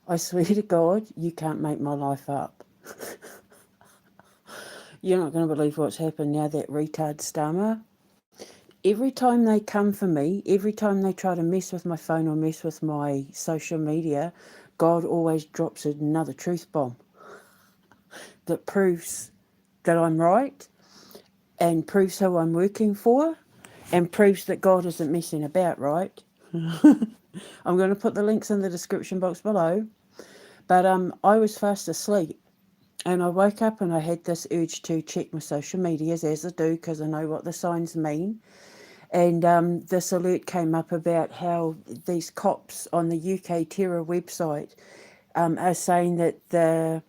I swear to God, you can't make my life up. You're not going to believe what's happened now, that retard Starmer. Every time they come for me, every time they try to mess with my phone or mess with my social media, God always drops another truth bomb that proves that I'm right and proves who I'm working for and proves that God isn't messing about, right? I'm going to put the links in the description box below. But I was fast asleep and I woke up and I had this urge to check my social medias, as I do, because I know what the signs mean. And this alert came up about how these cops on the UK terror website are saying that the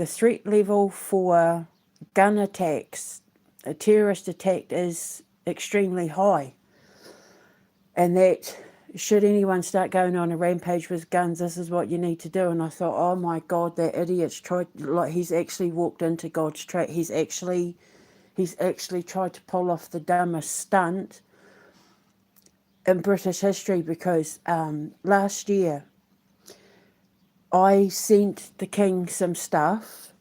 threat level for gun attacks, a terrorist attack, is extremely high. And that should anyone start going on a rampage with guns, this is what you need to do. And I thought, oh my God, that idiot's tried, like, he's actually walked into God's trap. He's actually tried to pull off the dumbest stunt in British history, because last year I sent the King some stuff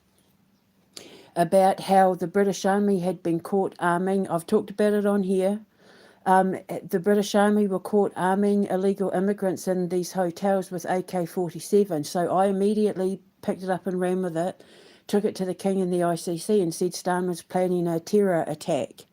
about how the British Army had been caught arming. I've talked about it on here. The British Army were caught arming illegal immigrants in these hotels with AK-47. So I immediately picked it up and ran with it, took it to the King and the ICC and said Starmer's planning a terror attack.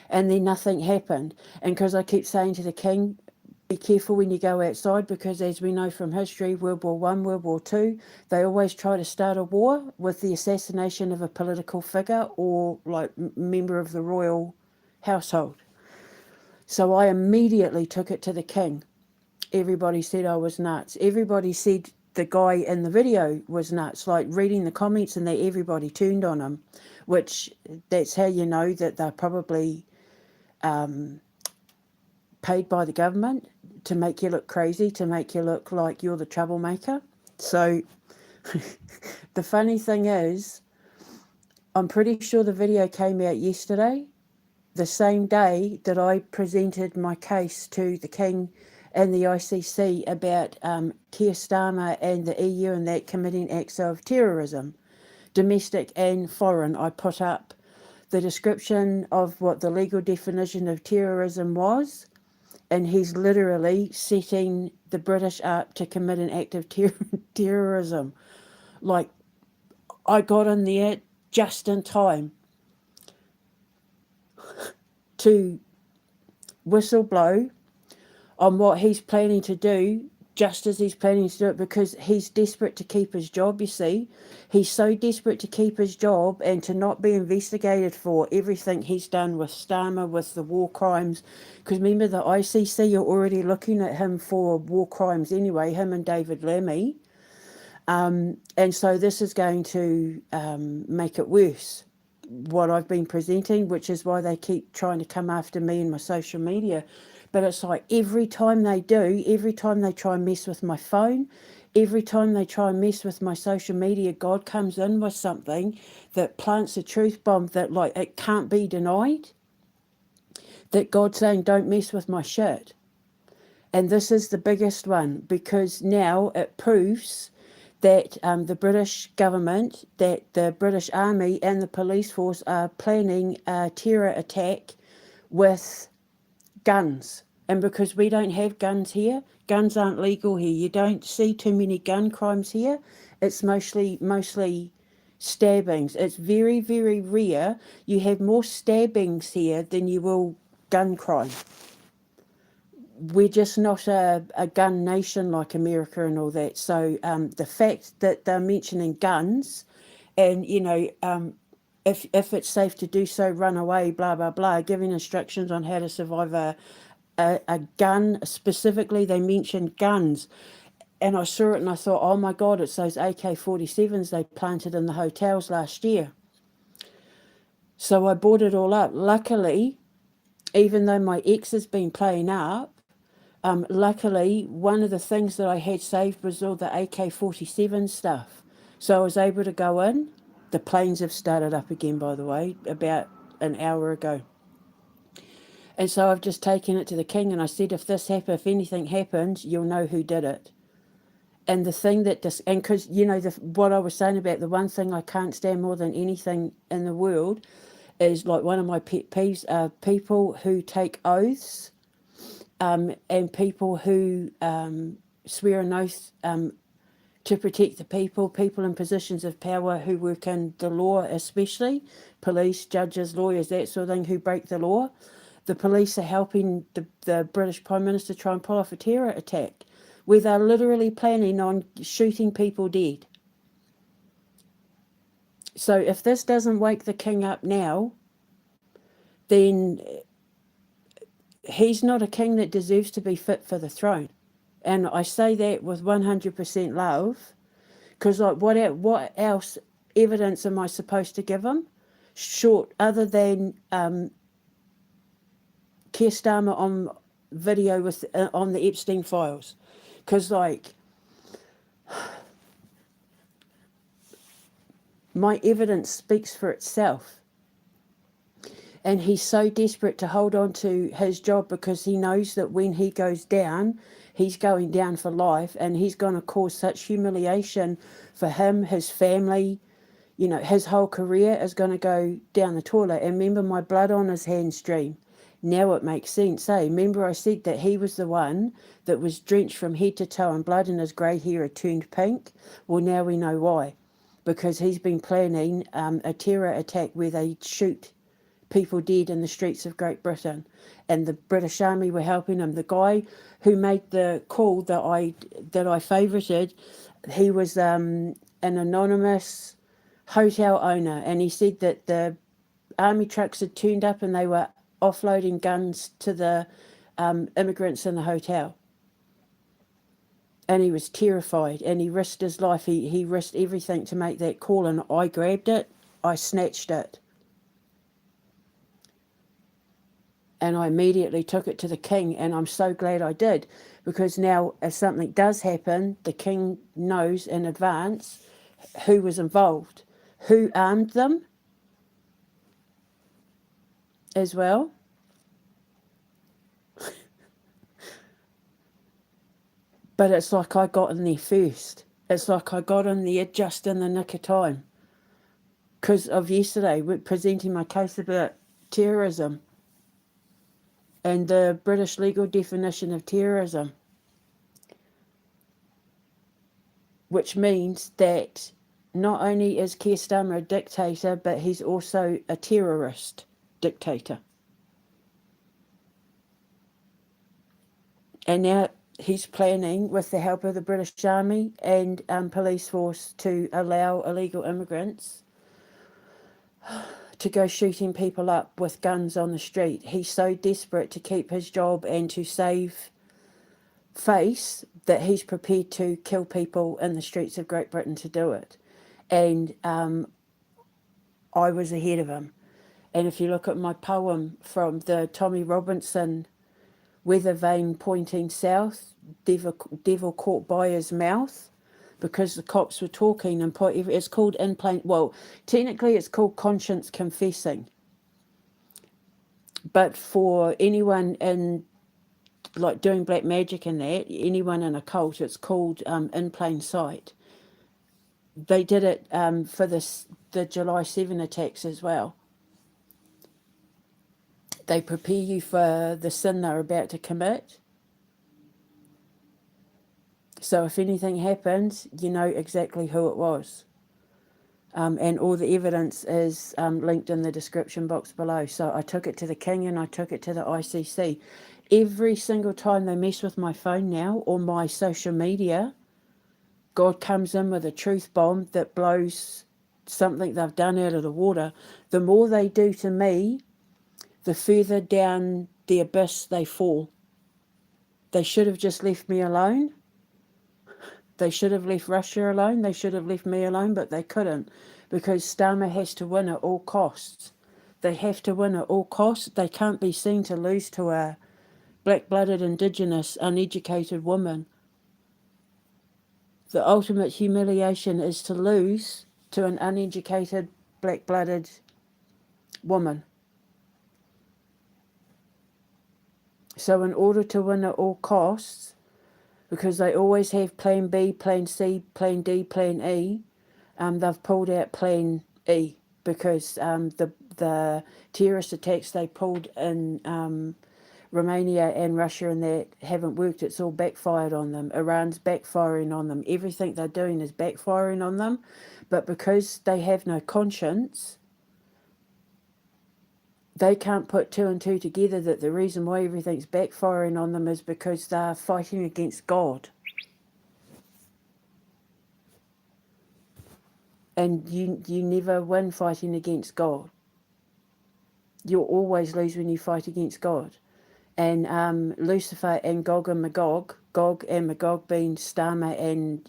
And then nothing happened. And because I keep saying to the King, be careful when you go outside, because as we know from history, World War One, World War Two, they always try to start a war with the assassination of a political figure or like member of the royal household. So I immediately took it to the King. Everybody said I was nuts. Everybody said the guy in the video was nuts. Like, reading the comments and that, everybody turned on him, which that's how you know that they're probably paid by the government to make you look crazy, to make you look like you're the troublemaker. So the funny thing is, I'm pretty sure the video came out yesterday, the same day that I presented my case to the King and the ICC about Keir Starmer and the EU and that committing acts of terrorism, domestic and foreign. I put up the description of what the legal definition of terrorism was, and he's literally setting the British up to commit an act of terrorism. Like, I got in there just in time to whistle blow on what he's planning to do, just as he's planning to do it, because he's desperate to keep his job, you see. He's so desperate to keep his job and to not be investigated for everything he's done with Starmer, with the war crimes. Because remember, the ICC are already looking at him for war crimes anyway, him and David Lammy. And so this is going to make it worse, what I've been presenting, which is why they keep trying to come after me in my social media. But it's like every time they try and mess with my phone, every time they try and mess with my social media, God comes in with something that plants a truth bomb that, like, it can't be denied. That God's saying, don't mess with my shit. And this is the biggest one, because now it proves that the British government, that the British Army and the police force are planning a terror attack with guns. And because we don't have guns here, guns aren't legal here. You don't see too many gun crimes here. It's mostly stabbings. It's very, very rare. You have more stabbings here than you will gun crime. We're just not a gun nation like America and all that. So the fact that they're mentioning guns and, if it's safe to do so, run away, blah, blah, blah, giving instructions on how to survive a gun. Specifically, they mentioned guns. And I saw it and I thought, oh my God, it's those AK-47s they planted in the hotels last year. So I bought it all up. Luckily, even though my ex has been playing up, luckily, one of the things that I had saved was all the AK-47 stuff. So I was able to go in. The planes have started up again, by the way, about an hour ago. And so I've just taken it to the King and I said, if anything happens, you'll know who did it. And the thing that and because, you know, what I was saying about the one thing I can't stand more than anything in the world is, like, one of my pet peeves are people who take oaths, and people who swear an oath to protect the people in positions of power who work in the law, especially police, judges, lawyers, that sort of thing, who break the law. The police are helping the British Prime Minister try and pull off a terror attack where they're literally planning on shooting people dead. So if this doesn't wake the king up now, then he's not a king that deserves to be fit for the throne. And I say that with 100% love, because, like, what else evidence am I supposed to give him, short other than Keir Starmer on video with on the Epstein files? Because, like, my evidence speaks for itself. And he's so desperate to hold on to his job because he knows that when he goes down, he's going down for life, and he's going to cause such humiliation for him, his family, you know, his whole career is going to go down the toilet. And remember my blood on his hands dream. Now it makes sense, eh? Remember I said that he was the one that was drenched from head to toe in blood and his grey hair had turned pink? Well, now we know why. Because he's been planning a terror attack where they shoot people dead in the streets of Great Britain, and the British Army were helping him. The guy who made the call that I favorited, he was an anonymous hotel owner, and he said that the army trucks had turned up and they were offloading guns to the immigrants in the hotel. And he was terrified, and he risked his life. He risked everything to make that call, and I grabbed it, I snatched it. And I immediately took it to the king, and I'm so glad I did, because now if something does happen, the king knows in advance who was involved, who armed them as well. But it's like I got in there first. It's like I got in there just in the nick of time. Because of yesterday, presenting my case about terrorism and the British legal definition of terrorism, which means that not only is Keir Starmer a dictator, but he's also a terrorist dictator. And now he's planning, with the help of the British Army and police force, to allow illegal immigrants to go shooting people up with guns on the street. He's so desperate to keep his job and to save face that he's prepared to kill people in the streets of Great Britain to do it. And I was ahead of him. And if you look at my poem from the Tommy Robinson, weather vane pointing south, devil caught by his mouth, because the cops were talking, and it's called in plain, well, technically it's called conscience confessing. But for anyone in, like, doing black magic and that, anyone in a cult, it's called in plain sight. They did it for the July 7 attacks as well. They prepare you for the sin they're about to commit. So if anything happens, you know exactly who it was. And all the evidence is linked in the description box below. So I took it to the king and I took it to the ICC. Every single time they mess with my phone now or my social media, God comes in with a truth bomb that blows something they've done out of the water. The more they do to me, the further down the abyss they fall. They should have just left me alone. They should have left Russia alone. They should have left me alone, but they couldn't, because Starmer has to win at all costs. They have to win at all costs. They can't be seen to lose to a black-blooded, Indigenous, uneducated woman. The ultimate humiliation is to lose to an uneducated, black-blooded woman. So in order to win at all costs, because they always have plan B, plan C, plan D, plan E. They've pulled out plan E because the terrorist attacks they pulled in Romania and Russia and that haven't worked. It's all backfired on them. Iran's backfiring on them. Everything they're doing is backfiring on them. But because they have no conscience, they can't put two and two together that the reason why everything's backfiring on them is because they're fighting against God. And you never win fighting against God. You'll always lose when you fight against God. And Lucifer and Gog and Magog being Starmer and,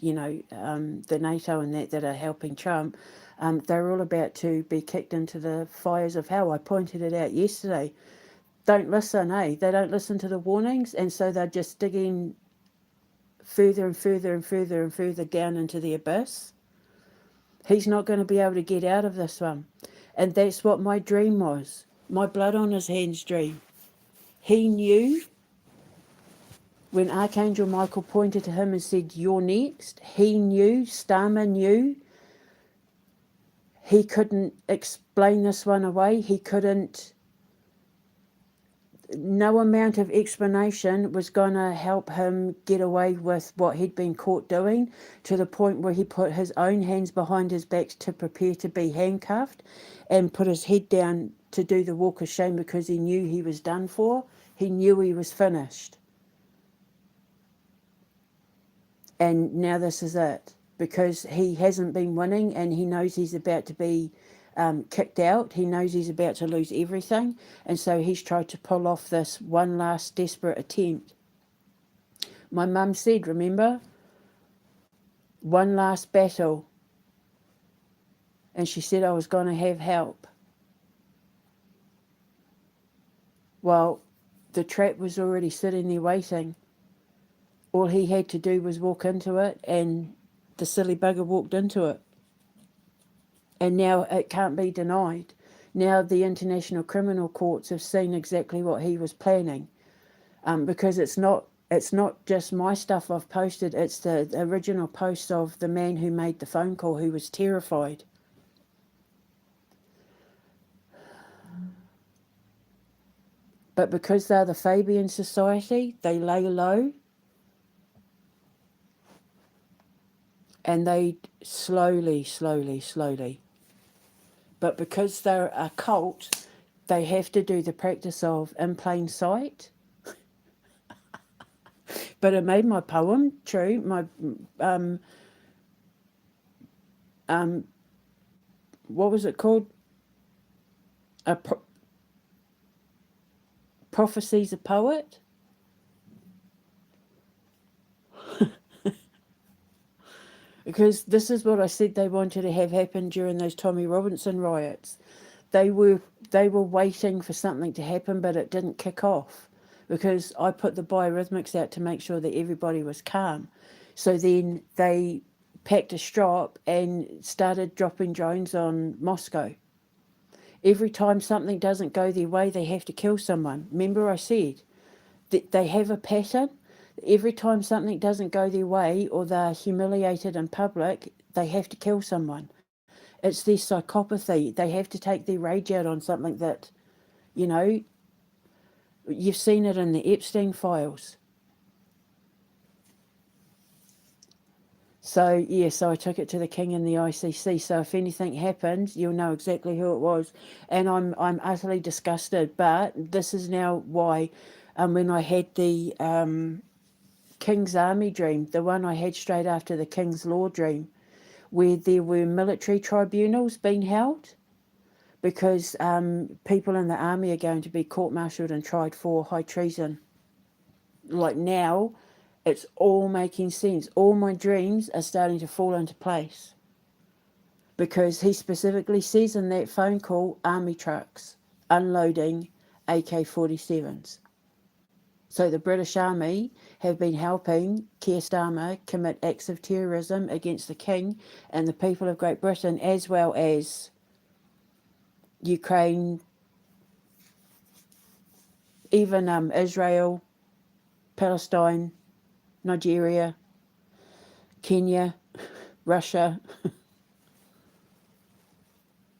the NATO and that are helping Trump, they're all about to be kicked into the fires of hell. I pointed it out yesterday. Don't listen, eh? They don't listen to the warnings, and so they're just digging further and further and further and further down into the abyss. He's not going to be able to get out of this one. And that's what my dream was. My blood on his hands dream. He knew when Archangel Michael pointed to him and said, "You're next." He knew, Starmer knew. He couldn't explain this one away. He couldn't. No amount of explanation was going to help him get away with what he'd been caught doing, to the point where he put his own hands behind his back to prepare to be handcuffed and put his head down to do the walk of shame because he knew he was done for. He knew he was finished. And now this is it, because he hasn't been winning and he knows he's about to be kicked out. He knows he's about to lose everything. And so he's tried to pull off this one last desperate attempt. My mum said, remember, one last battle. And she said I was going to have help. Well, the trap was already sitting there waiting. All he had to do was walk into it, and the silly bugger walked into it. And now it can't be denied. Now the international criminal courts have seen exactly what he was planning, because it's not just my stuff I've posted. It's the original post of the man who made the phone call, who was terrified. But because they're the Fabian Society, they lay low. And they slowly. But because they're a cult, they have to do the practice of in plain sight. But it made my poem true. My what was it called? Prophecy's a poet. Because this is what I said they wanted to have happen during those Tommy Robinson riots. They were waiting for something to happen, but it didn't kick off, because I put the biorhythmics out to make sure that everybody was calm. So then they packed a strop and started dropping drones on Moscow. Every time something doesn't go their way, they have to kill someone. Remember I said that they have a pattern. Every time something doesn't go their way or they're humiliated in public, they have to kill someone. It's their psychopathy. They have to take their rage out on something that, you've seen it in the Epstein files. So, so I took it to the King and the ICC. So if anything happened, you'll know exactly who it was. And I'm utterly disgusted. But this is now why, when I had the King's Army dream, the one I had straight after the King's Law dream, where there were military tribunals being held, because people in the army are going to be court-martialed and tried for high treason. Like now, it's all making sense. All my dreams are starting to fall into place. Because he specifically says in that phone call, army trucks unloading AK-47s. So the British Army have been helping Keir Starmer commit acts of terrorism against the King and the people of Great Britain, as well as Ukraine, even Israel, Palestine, Nigeria, Kenya, Russia,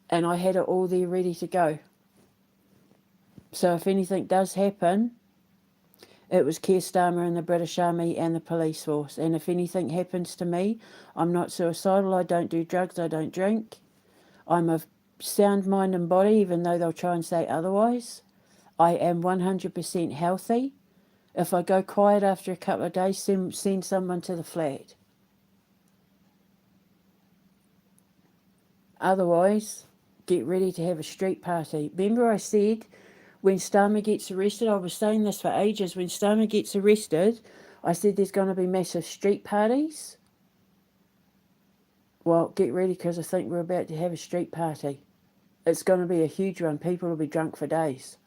and I had it all there ready to go. So if anything does happen, it was Keir Starmer and the British Army and the police force. And if anything happens to me, I'm not suicidal, I don't do drugs, I don't drink. I'm of sound mind and body, even though they'll try and say otherwise. I am 100% healthy. If I go quiet after a couple of days, send someone to the flat. Otherwise, get ready to have a street party. Remember I said when Starmer gets arrested, I was saying this for ages, when Starmer gets arrested, I said there's going to be massive street parties. Well, get ready because I think we're about to have a street party. It's going to be a huge one. People will be drunk for days.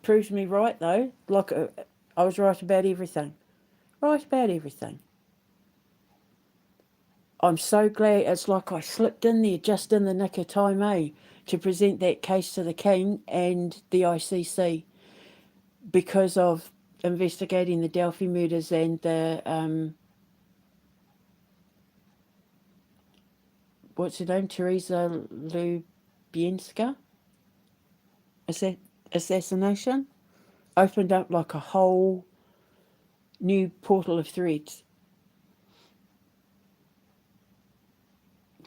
Proves me right, though. Like, I was right about everything. Right about everything. I'm so glad. It's like I slipped in there just in the nick of time, to present that case to the King and the ICC because of investigating the Delphi murders and the, what's her name, Teresa Lubienska assassination. Opened up like a whole new portal of threads.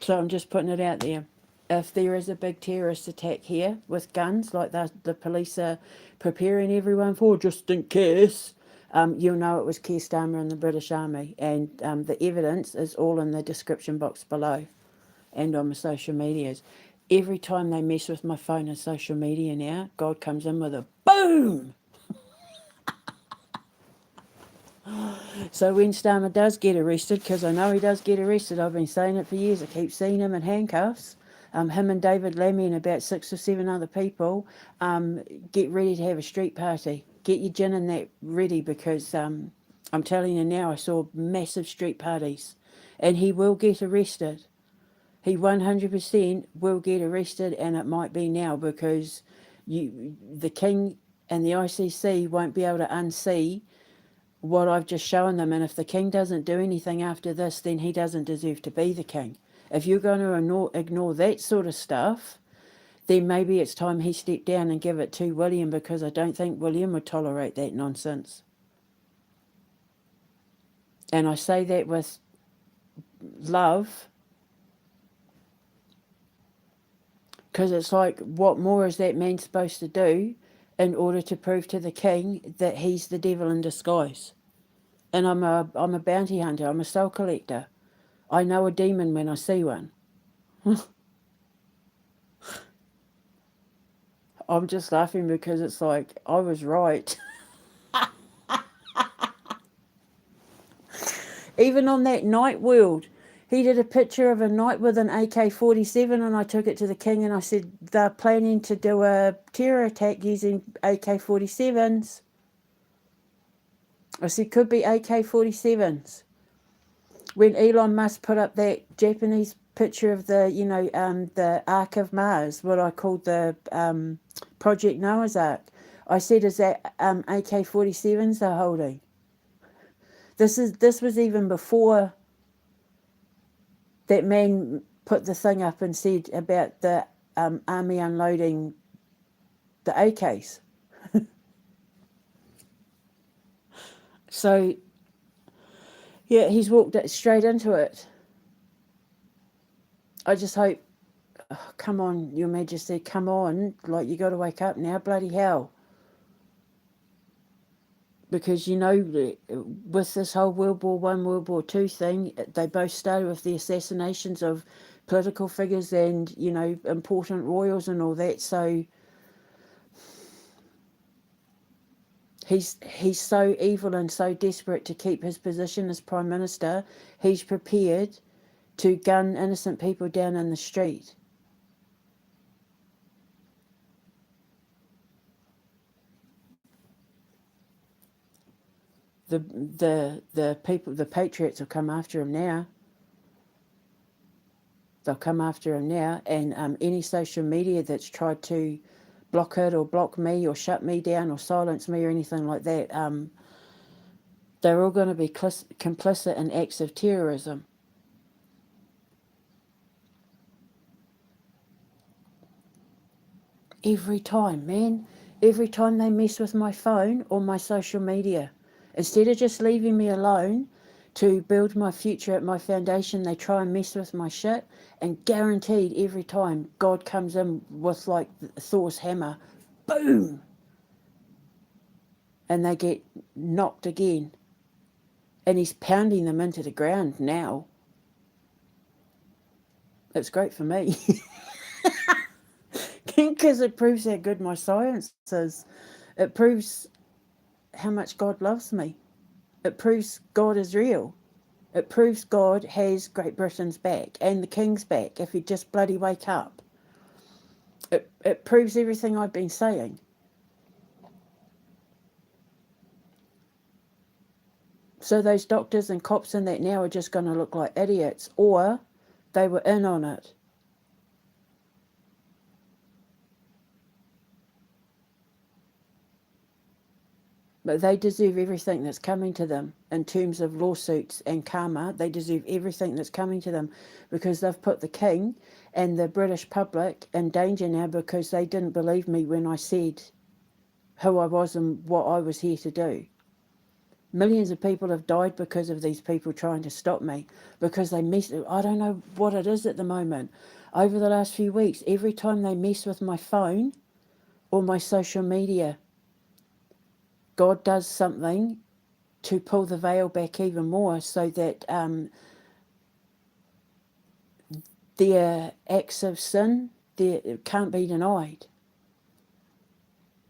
So I'm just putting it out there. If there is a big terrorist attack here with guns, like the police are preparing everyone for, just in case, you'll know it was Keir Starmer and the British Army. And the evidence is all in the description box below and on my social medias. Every time they mess with my phone and social media now, God comes in with a boom! So when Starmer does get arrested, because I know he does get arrested, I've been saying it for years, I keep seeing him in handcuffs, him and David Lammy and about 6 or 7 other people, get ready to have a street party. Get your gin and that ready because I'm telling you now, I saw massive street parties. And he will get arrested. He 100% will get arrested, and it might be now because the King and the ICC won't be able to unsee what I've just shown them. And if the King doesn't do anything after this, then he doesn't deserve to be the King. If you're going to ignore that sort of stuff, then maybe it's time he stepped down and give it to William, because I don't think William would tolerate that nonsense. And I say that with love, because it's like, what more is that man supposed to do in order to prove to the King that he's the devil in disguise? And I'm a bounty hunter. I'm a soul collector. I know a demon when I see one. I'm just laughing because it's like, I was right. Even on that night world, he did a picture of a knight with an AK-47, and I took it to the King and I said, they're planning to do a terror attack using AK-47s. I said, could be AK-47s. When Elon Musk put up that Japanese picture of the, the Ark of Mars, what I called the Project Noah's Ark, I said, is that AK-47s they're holding? This was even before that man put the thing up and said about the army unloading the AKs. So, yeah, he's walked straight into it. I just hope, oh, come on, Your Majesty, come on. Like, you got to wake up now, bloody hell. Because, with this whole World War I, World War II thing, they both started with the assassinations of political figures and, important royals and all that. So he's so evil and so desperate to keep his position as Prime Minister, he's prepared to gun innocent people down in the street. The people, the patriots will come after him now. They'll come after him now, and any social media that's tried to block it or block me or shut me down or silence me or anything like that. They're all going to be complicit in acts of terrorism. Every time, man. Every time they mess with my phone or my social media. Instead of just leaving me alone to build my future at my foundation, they try and mess with my shit. And guaranteed every time God comes in with like Thor's hammer, boom! And they get knocked again. And he's pounding them into the ground now. It's great for me. Because it proves how good my science is. It proves how much God loves me. It proves God is real. It proves God has Great Britain's back and the King's back if he'd just bloody wake up. It proves everything I've been saying. So those doctors and cops and that now are just going to look like idiots, or they were in on it. But they deserve everything that's coming to them in terms of lawsuits and karma. They deserve everything that's coming to them because they've put the King and the British public in danger now because they didn't believe me when I said who I was and what I was here to do. Millions of people have died because of these people trying to stop me because they mess. I don't know what it is at the moment. Over the last few weeks, every time they mess with my phone or my social media, God does something to pull the veil back even more so that their acts of sin can't be denied.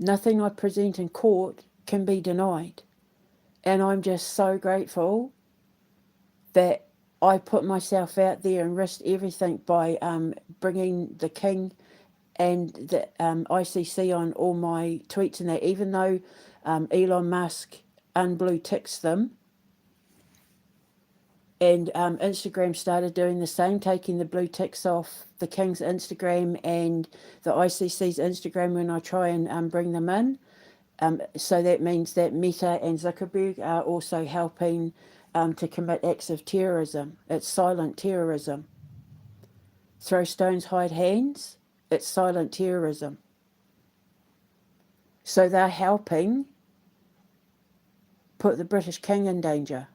Nothing I present in court can be denied. And I'm just so grateful that I put myself out there and risked everything by bringing the King and the ICC on all my tweets and that, even though Elon Musk unblue ticks them, and Instagram started doing the same, taking the blue ticks off the King's Instagram and the ICC's Instagram when I try and bring them in. So that means that Meta and Zuckerberg are also helping to commit acts of terrorism. It's silent terrorism. Throw stones, hide hands. It's silent terrorism. So they're helping put the British King in danger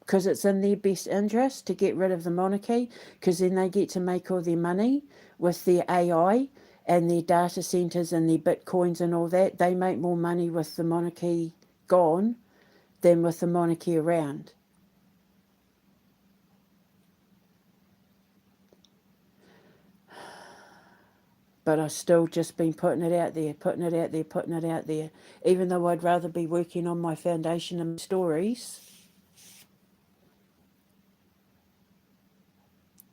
because it's in their best interest to get rid of the monarchy, because then they get to make all their money with their AI and their data centres and their bitcoins and all that. They make more money with the monarchy gone than with the monarchy around. But I've still just been putting it out there, putting it out there, putting it out there. Even though I'd rather be working on my foundation and stories,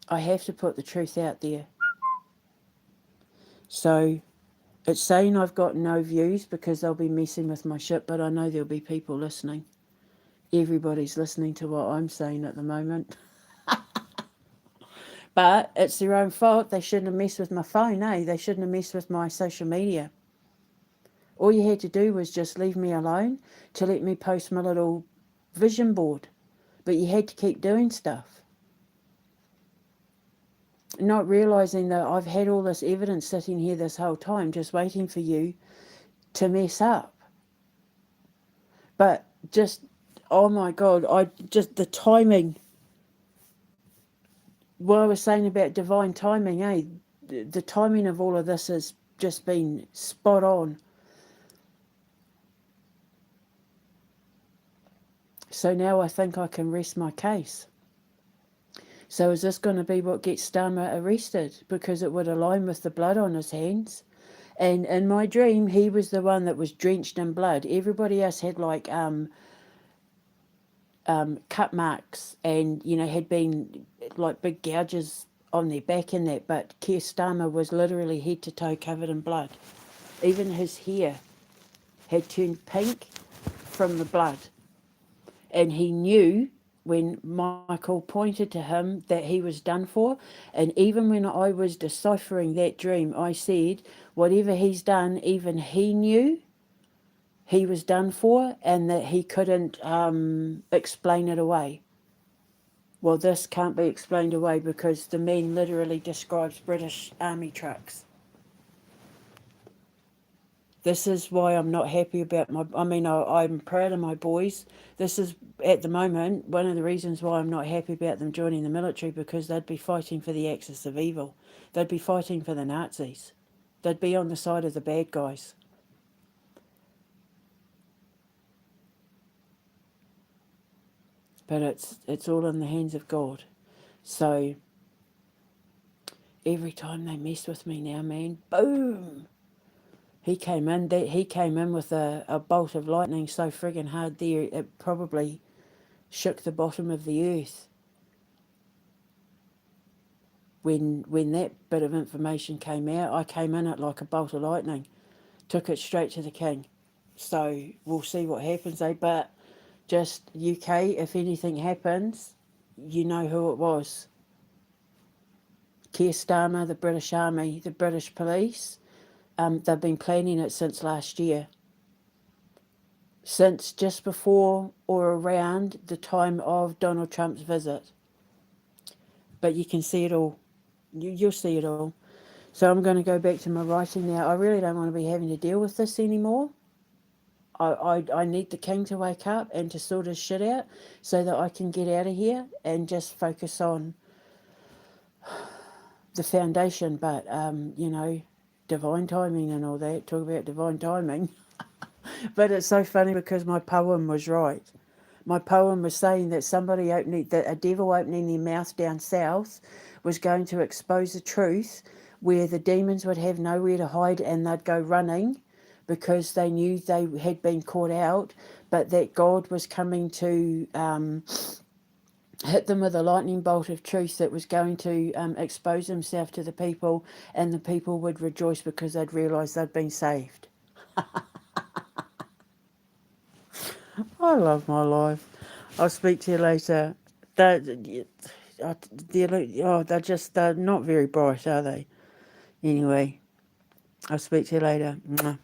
I have to put the truth out there. So it's saying I've got no views because they'll be messing with my shit, but I know there'll be people listening. Everybody's listening to what I'm saying at the moment. But it's their own fault. They shouldn't have messed with my phone, eh? They shouldn't have messed with my social media. All you had to do was just leave me alone to let me post my little vision board. But you had to keep doing stuff. Not realising that I've had all this evidence sitting here this whole time just waiting for you to mess up. But just, oh my God, the timing. What I was saying about divine timing, eh? The timing of all of this has just been spot on. So now I think I can rest my case. So is this going to be what gets Starmer arrested? Because it would align with the blood on his hands. And in my dream, he was the one that was drenched in blood. Everybody else had like cut marks and, had been like big gouges on their back and that. But Keir Starmer was literally head to toe covered in blood. Even his hair had turned pink from the blood. And he knew when Michael pointed to him that he was done for. And even when I was deciphering that dream, I said, whatever he's done, even he knew he was done for and that he couldn't explain it away. Well, this can't be explained away because the man literally describes British Army trucks. This is why I'm not happy about I'm proud of my boys. This is, at the moment, one of the reasons why I'm not happy about them joining the military, because they'd be fighting for the axis of evil. They'd be fighting for the Nazis. They'd be on the side of the bad guys. But it's all in the hands of God. So every time they mess with me now, man, boom! He came in with a bolt of lightning so friggin' hard there it probably shook the bottom of the earth. When that bit of information came out, I came in it like a bolt of lightning, took it straight to the king. So we'll see what happens, eh? But just UK, if anything happens, you know who it was. Keir Starmer, the British Army, the British Police, they've been planning it since last year. Since just before or around the time of Donald Trump's visit. But you can see it all. You'll see it all. So I'm going to go back to my writing now. I really don't want to be having to deal with this anymore. I need the king to wake up and to sort his shit out so that I can get out of here and just focus on the foundation. But, divine timing and all that. Talk about divine timing. But it's so funny because my poem was right. My poem was saying that a devil opening their mouth down south was going to expose the truth, where the demons would have nowhere to hide and they'd go running because they knew they had been caught out, but that God was coming to hit them with a lightning bolt of truth that was going to expose himself to the people, and the people would rejoice because they'd realise they'd been saved. I love my life. I'll speak to you later. They're not very bright, are they? Anyway, I'll speak to you later. Mwah.